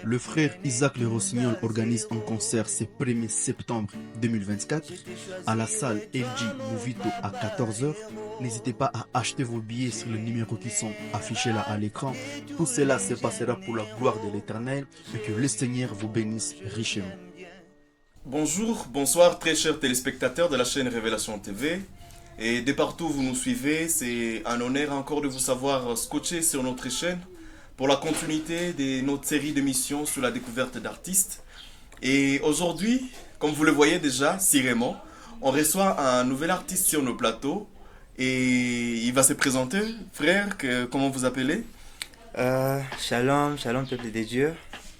Le frère Isaac Le Rossignol organise un concert ce 1er septembre 2024 à la salle LG Movito à 14 heures. N'hésitez pas à acheter vos billets sur les numéros qui sont affichés là à l'écran. Tout cela se passera pour la gloire de l'Éternel et que le Seigneur vous bénisse richement. Bonjour, bonsoir très chers téléspectateurs de la chaîne Révélation TV. Et de partout où vous nous suivez, c'est un honneur encore de vous savoir scotcher sur notre chaîne pour la continuité de notre série d'émissions sur la découverte d'artistes. Et aujourd'hui, comme vous le voyez déjà, si Raymond, on reçoit un nouvel artiste sur nos plateaux et il va se présenter. Frère, comment vous appelez? Shalom, shalom peuple de Dieu.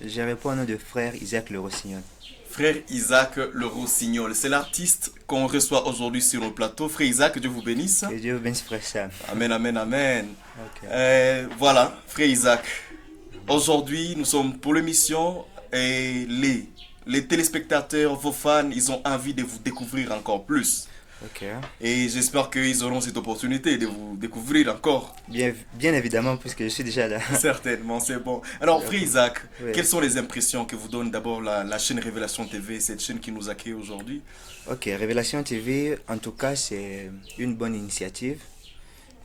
Je réponds au nom de frère Isaac Le Rossignol. Frère Isaac Le Rossignol, c'est l'artiste qu'on reçoit aujourd'hui sur nos plateaux. Frère Isaac, Dieu vous bénisse. Que Dieu vous bénisse, frère Sam. Amen, amen, amen. Okay. Voilà, Frère Isaac. Aujourd'hui, nous sommes pour l'émission et les téléspectateurs, vos fans, ils ont envie de vous découvrir encore plus. Ok. Et j'espère qu'ils auront cette opportunité de vous découvrir encore. Bien évidemment, puisque je suis déjà là. Certainement, c'est bon. Alors, Frère Isaac, Oui. quelles sont les impressions que vous donne d'abord la chaîne Révélation TV, cette chaîne qui nous accueille aujourd'hui? Ok, Révélation TV, en tout cas, c'est une bonne initiative.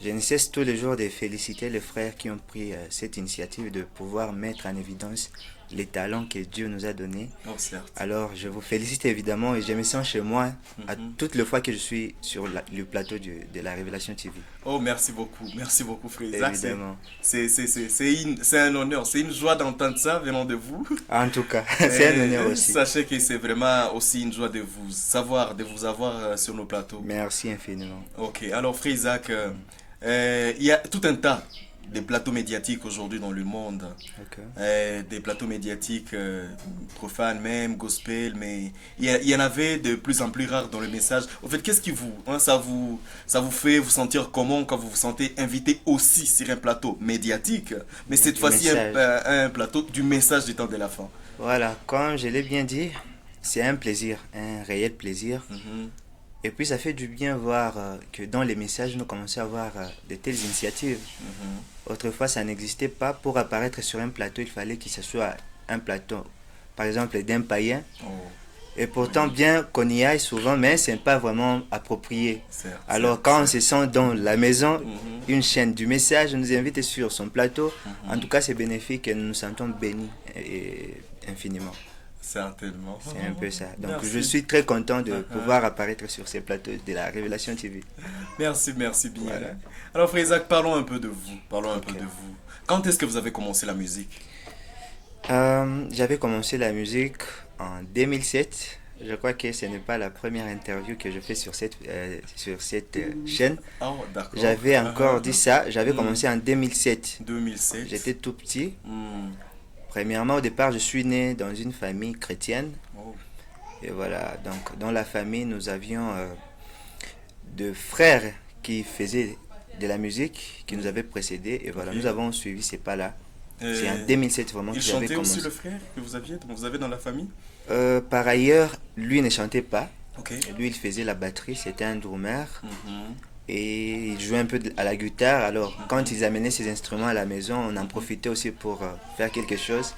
Je ne cesse tous les jours de féliciter les frères qui ont pris cette initiative de pouvoir mettre en évidence les talents que Dieu nous a donnés. Oh, certes. Alors, je vous félicite évidemment et je me sens chez moi à toutes les fois que je suis sur le plateau de la Révélation TV. Oh, merci beaucoup, Frère Isaac. Évidemment. C'est un honneur, c'est une joie d'entendre ça venant de vous. En tout cas, c'est un honneur aussi. Sachez que c'est vraiment aussi une joie de vous avoir sur nos plateaux. Merci infiniment. Ok, alors Frère Isaac, il y a tout un tas de plateaux médiatiques aujourd'hui dans le monde. Ok. Des plateaux médiatiques profanes même, gospel, mais il y en avait de plus en plus rares dans le message. En fait, qu'est-ce qui ça vous fait vous sentir comment quand vous vous sentez invité aussi sur un plateau médiatique, mais cette fois-ci un plateau du message du temps de la fin? Voilà, comme je l'ai bien dit, c'est un plaisir, un réel plaisir. Et puis ça fait du bien voir que dans les messages, nous commençons à voir de telles initiatives. Autrefois, ça n'existait pas. Pour apparaître sur un plateau, il fallait que ce soit un plateau, par exemple, d'un païen. Oh. Et pourtant, bien qu'on y aille souvent, mais ce n'est pas vraiment approprié. Alors, quand on se sent dans la maison, une chaîne du message nous invite sur son plateau. En tout cas, c'est bénéfique et nous nous sentons bénis infiniment. Certainement. C'est un peu ça. Donc, Merci. je suis très content de pouvoir apparaître sur ces plateaux de la Révélation TV. Merci bien. Voilà. Alors, Frère Isaac, parlons un peu de vous. Quand est-ce que vous avez commencé la musique? J'avais commencé la musique en 2007. Je crois que ce n'est pas la première interview que je fais sur cette chaîne. Oh, d'accord. J'avais encore dit ça. J'avais commencé en 2007. 2007. J'étais tout petit. Hmm. Premièrement, au départ, je suis né dans une famille chrétienne. Oh. Et voilà, donc dans la famille, nous avions deux frères qui faisaient de la musique, qui nous avaient précédés. Et voilà, nous avons suivi ces pas-là. C'est en 2007 vraiment que Il j'avais chantait commencé. aussi le frère que vous avez dans la famille? Par ailleurs, lui ne chantait pas. Ok. Lui, il faisait la batterie, c'était un drummer. Mhm. Et il jouait un peu à la guitare. Alors, quand ils amenaient ces instruments à la maison, on en profitait aussi pour faire quelque chose.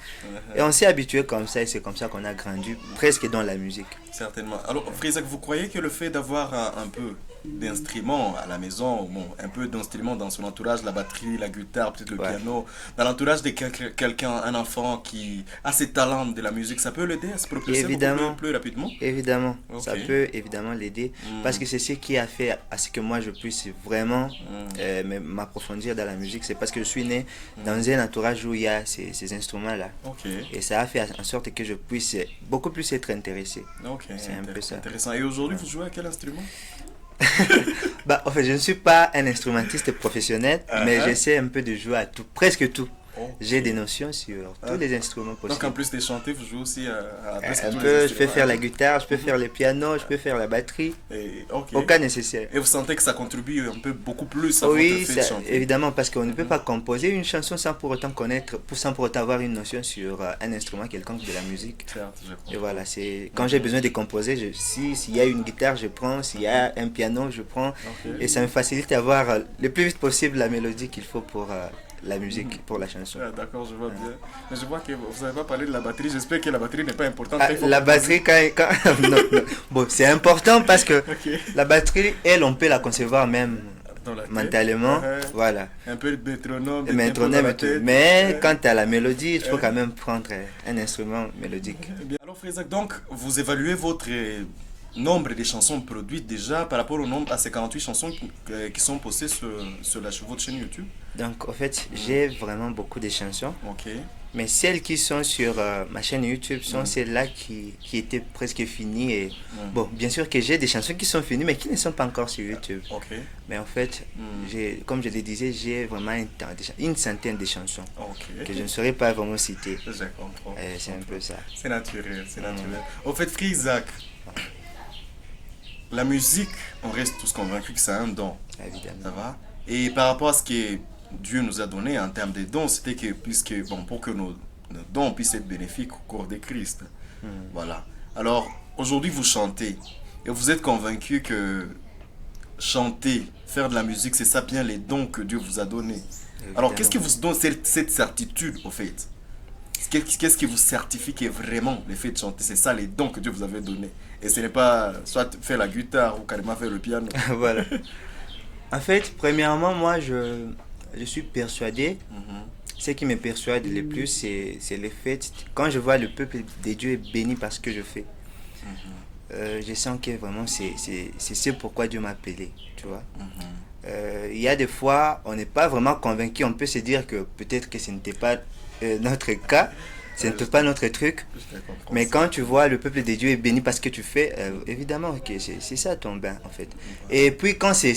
Et on s'est habitué comme ça, et c'est comme ça qu'on a grandi, presque dans la musique. Certainement. Alors, Frère Isaac, vous croyez que le fait d'avoir un peu d'instruments à la maison, bon, un peu d'instruments dans son entourage, la batterie, la guitare, peut-être le piano, dans l'entourage de quelqu'un, un enfant qui a ses talents de la musique, ça peut l'aider à se propulser beaucoup plus rapidement? Évidemment, Ok. ça peut évidemment l'aider, parce que c'est ce qui a fait à ce que moi je puisse vraiment m'approfondir dans la musique. C'est parce que je suis né dans un entourage où il y a ces instruments-là. Ok. Et ça a fait en sorte que je puisse beaucoup plus être intéressé. Ok. C'est un peu ça. Intéressant. Et aujourd'hui, vous jouez à quel instrument? En fait, je ne suis pas un instrumentiste professionnel, mais j'essaie un peu de jouer à tout, presque tout. Okay. J'ai des notions sur tous les instruments possibles. Donc en plus de chanter, vous jouez aussi à presque un tous peu, les je peux instruments. faire la guitare, je peux faire le piano, je peux faire la batterie. Ok. Au cas nécessaire. Et vous sentez que ça contribue un peu beaucoup plus à Oui, votre fait de chanter? évidemment, parce qu'on ne peut pas composer une chanson sans pour autant connaître, sans pour autant avoir une notion sur un instrument quelconque de la musique. Certes, je comprends. Et voilà, c'est quand j'ai besoin de composer, s'il y a une guitare, je prends, s'il y a un piano, je prends. Ok. Et ça me facilite d'avoir le plus vite possible la mélodie qu'il faut pour la musique pour la chanson. Ah, d'accord, je vois bien. Mais je vois que vous n'avez pas parlé de la batterie. J'espère que la batterie n'est pas importante. Ah, la batterie, non, non. Bon, c'est important parce que Ok. la batterie, elle, on peut la concevoir même Dans la tête. mentalement. Voilà. Un peu de métronome, Le de tempo métronome dans la et tout. tête. Mais quant à la mélodie, il faut quand même prendre un instrument mélodique. Eh bien, alors, Frère Isaac, donc, vous évaluez votre nombre de chansons produites déjà par rapport au nombre à ces 48 chansons qui sont postées sur votre chaîne YouTube. Donc, en fait, j'ai vraiment beaucoup de chansons. Ok. Mais celles qui sont sur ma chaîne YouTube sont celles-là qui étaient presque finies. Et, bon, bien sûr que j'ai des chansons qui sont finies, mais qui ne sont pas encore sur YouTube. Ok. Mais en fait, comme je le disais, j'ai vraiment une centaine de chansons Ok. que je ne saurais pas vraiment citer. Je comprends. C'est un peu ça. C'est naturel, c'est naturel. Au fait, Frère Isaac, la musique, on reste tous convaincus que c'est un don. Évidemment. Ça va? Et par rapport à ce que Dieu nous a donné en termes de dons, c'était que, pour que nos dons puissent être bénéfiques au corps de Christ. Voilà. Alors, aujourd'hui, vous chantez. Et vous êtes convaincu que chanter, faire de la musique, c'est ça bien les dons que Dieu vous a donnés. Alors, qu'est-ce qui vous donne cette certitude, au fait? Qu'est-ce qui vous certifie que vraiment le fait de chanter, c'est ça les dons que Dieu vous avait donnés? Et ce n'est pas soit faire la guitare ou carrément faire le piano. Voilà. En fait, premièrement, moi, je suis persuadé, ce qui me persuade le plus, c'est le fait, quand je vois le peuple de Dieu est béni par ce que je fais, je sens que vraiment c'est ce pourquoi Dieu m'a appelé, tu vois. Il y a des fois, on n'est pas vraiment convaincu, on peut se dire que peut-être que ce n'était pas notre cas, ce n'était pas notre truc, mais quand tu vois le peuple de Dieu est béni parce que tu fais, évidemment que c'est ça ton bain en fait. Et puis quand c'est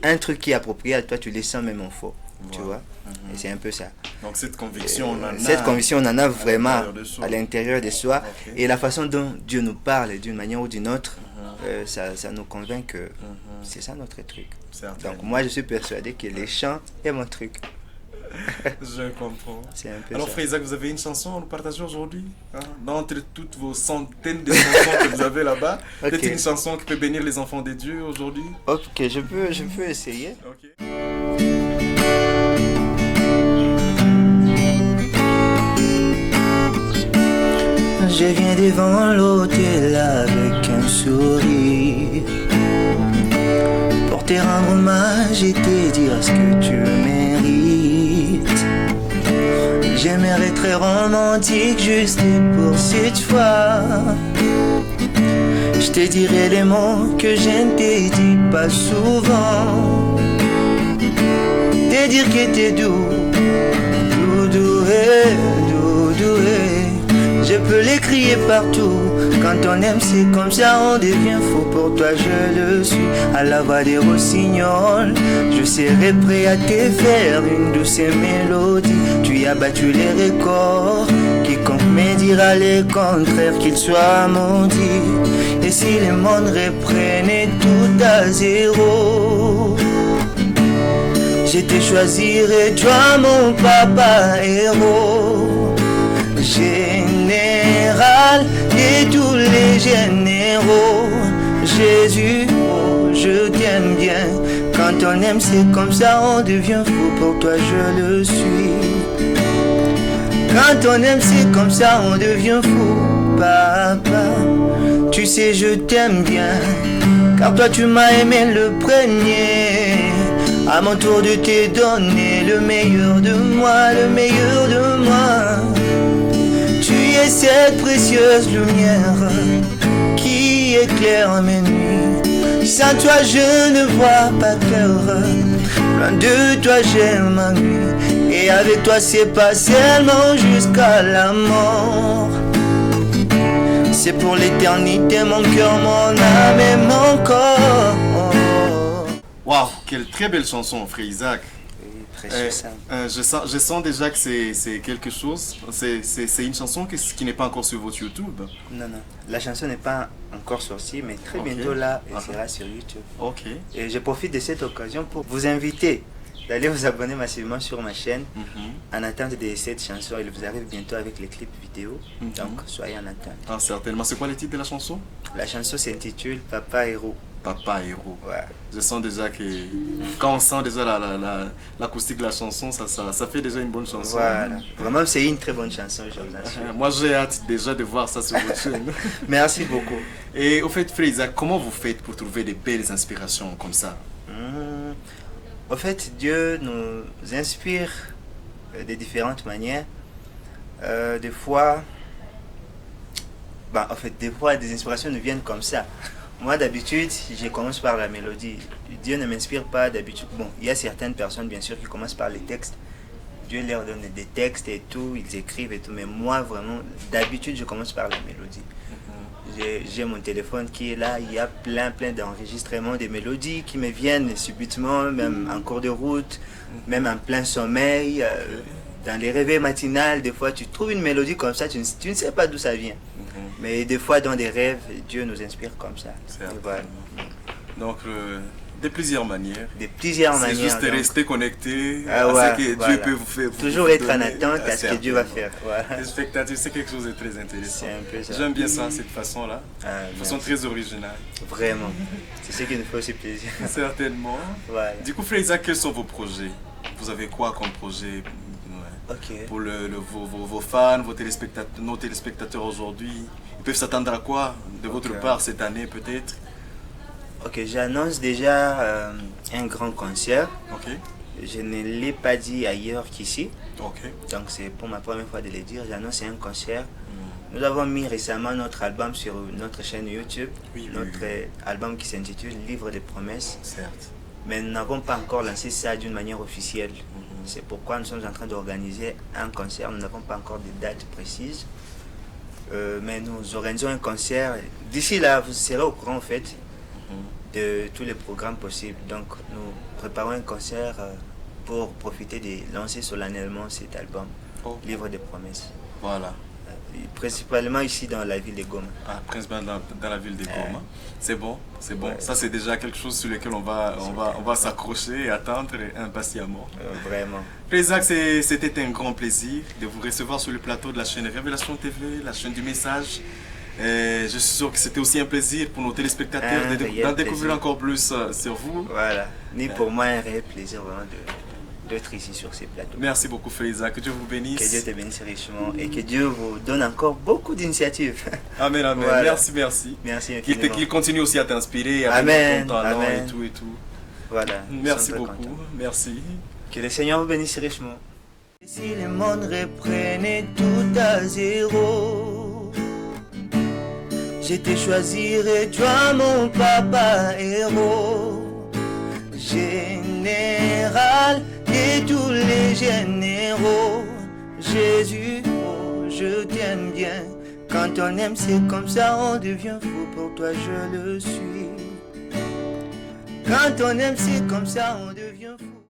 un truc qui est approprié à toi, tu le sens même en faux, tu vois. Et c'est un peu ça. Donc cette conviction, on en a. Cette conviction, on en a vraiment à l'intérieur de soi. Ok. Et la façon dont Dieu nous parle d'une manière ou d'une autre, ça nous convainc que c'est ça notre truc. Certainement. Donc moi, je suis persuadé que les chants est mon truc. Je comprends. C'est un peu Alors, ça. Frère Isaac, vous avez une chanson à nous partager aujourd'hui, hein? D'entre toutes vos centaines de chansons que vous avez là-bas, Ok. peut-être une chanson qui peut bénir les enfants de Dieu aujourd'hui. Ok, je peux essayer. Ok. Je viens devant l'autel avec un sourire pour te rendre hommage et te dire ce que tu mérites. J'aimerais être très romantique juste pour cette fois. Je te dirai les mots que je ne te dis pas souvent. Te dire que t'es doux, doudoué. Je peux les crier partout. Quand on aime c'est comme ça, on devient fou. Pour toi je le suis. À la voix des rossignols, je serai prêt à te faire une douce mélodie. Tu as battu les records. Quiconque me dira le contraire, qu'il soit maudit. Et si le monde reprenait tout à zéro, je te choisirai, toi mon papa héros. Général de tous les généraux, Jésus, oh, je t'aime bien. Quand on aime c'est comme ça, on devient fou. Pour toi je le suis. Quand on aime c'est comme ça, on devient fou. Papa, tu sais je t'aime bien, car toi tu m'as aimé le premier. À mon tour de te donner le meilleur de moi, le meilleur de moi. Tu es cette précieuse lumière qui éclaire mes nuits. Sans toi je ne vois pas clair. Loin de toi je m'ennuie. Et avec toi c'est pas seulement jusqu'à la mort. C'est pour l'éternité, mon cœur, mon âme et mon corps. Waouh, quelle très belle chanson, Frère Isaac. Je sens déjà que c'est quelque chose. C'est une chanson qui n'est pas encore sur votre YouTube. Non, la chanson n'est pas encore sortie, mais très bientôt là, elle sera sur YouTube. Ok. Et je profite de cette occasion pour vous inviter d'aller vous abonner massivement sur ma chaîne en attente de cette chanson. Il vous arrive bientôt avec les clips vidéo, donc soyez en attente. Ah, certainement. C'est quoi le titre de la chanson? La chanson s'intitule Papa Héros. Papa Héros. Ouais. Je sens déjà que quand on sent déjà l'acoustique de la chanson, ça fait déjà une bonne chanson. Voilà. Vraiment, c'est une très bonne chanson, je vous assure. Moi, j'ai hâte déjà de voir ça sur votre chaîne. Merci beaucoup. Et au fait, Frère Isaac, comment vous faites pour trouver des belles inspirations comme ça? Au fait, Dieu nous inspire de différentes manières. Des fois, des fois, des inspirations nous viennent comme ça. Moi, d'habitude, je commence par la mélodie. Dieu ne m'inspire pas d'habitude. Bon, il y a certaines personnes, bien sûr, qui commencent par les textes. Dieu leur donne des textes et tout, ils écrivent et tout. Mais moi, vraiment, d'habitude, je commence par la mélodie. J'ai mon téléphone qui est là, il y a plein d'enregistrements de mélodies qui me viennent subitement, même en cours de route, même en plein sommeil. Dans les réveils matinales, des fois, tu trouves une mélodie comme ça, tu ne sais pas d'où ça vient. Mais des fois, dans des rêves, Dieu nous inspire comme ça. Voilà. Donc, de plusieurs manières. De plusieurs manières. C'est juste de rester connecté à ce que Dieu peut vous faire. Toujours être en attente à ce que Dieu va faire. Voilà. Les spectateurs, c'est quelque chose de très intéressant. C'est un peu ça. J'aime bien ça, cette façon-là. De façon très originale. Vraiment. C'est ce qui nous fait aussi plaisir. Certainement. Voilà. Du coup, Frère Isaac, quels sont vos projets? Vous avez quoi comme projet? Okay. Pour vos fans, nos téléspectateurs aujourd'hui, ils peuvent s'attendre à quoi de votre part cette année peut-être? Ok, j'annonce déjà un grand concert. Ok. Je ne l'ai pas dit ailleurs qu'ici. Ok. Donc c'est pour ma première fois de le dire. J'annonce un concert. Nous avons mis récemment notre album sur notre chaîne YouTube. Notre album qui s'intitule Livre des promesses. Certes. Mais nous n'avons pas encore lancé ça d'une manière officielle. C'est pourquoi nous sommes en train d'organiser un concert. Nous n'avons pas encore de date précise. Mais nous organisons un concert. D'ici là, vous serez au courant en fait de tous les programmes possibles. Donc nous préparons un concert pour profiter de lancer solennellement cet album, Livre des promesses. Voilà. Principalement ici dans la ville de Goma. Ah, principalement dans la ville de Goma. C'est bon, c'est bon. Ouais. Ça c'est déjà quelque chose sur lequel on va s'accrocher et attendre impatiemment. Vraiment. Frère Isaac, c'était un grand plaisir de vous recevoir sur le plateau de la chaîne Révélation TV, la chaîne du message. Et je suis sûr que c'était aussi un plaisir pour nos téléspectateurs d'en découvrir encore plus sur vous. Voilà. Ni pour moi un réel plaisir vraiment d'être ici sur ces plateaux. Merci beaucoup, Frère Isaac. Que Dieu vous bénisse. Que Dieu te bénisse richement et que Dieu vous donne encore beaucoup d'initiatives. Amen, amen. Voilà. Merci, merci. Merci infiniment. Qu'il continue aussi à t'inspirer avec ton talent et tout et tout. Voilà. Merci beaucoup. Merci. Que le Seigneur vous bénisse richement. Si le monde reprenait tout à zéro, je te choisirai, toi mon papa héros, général de tous les généraux. Jésus, oh, je t'aime bien. Quand on aime, c'est comme ça, on devient fou. Pour toi, je le suis. Quand on aime, c'est comme ça, on devient fou.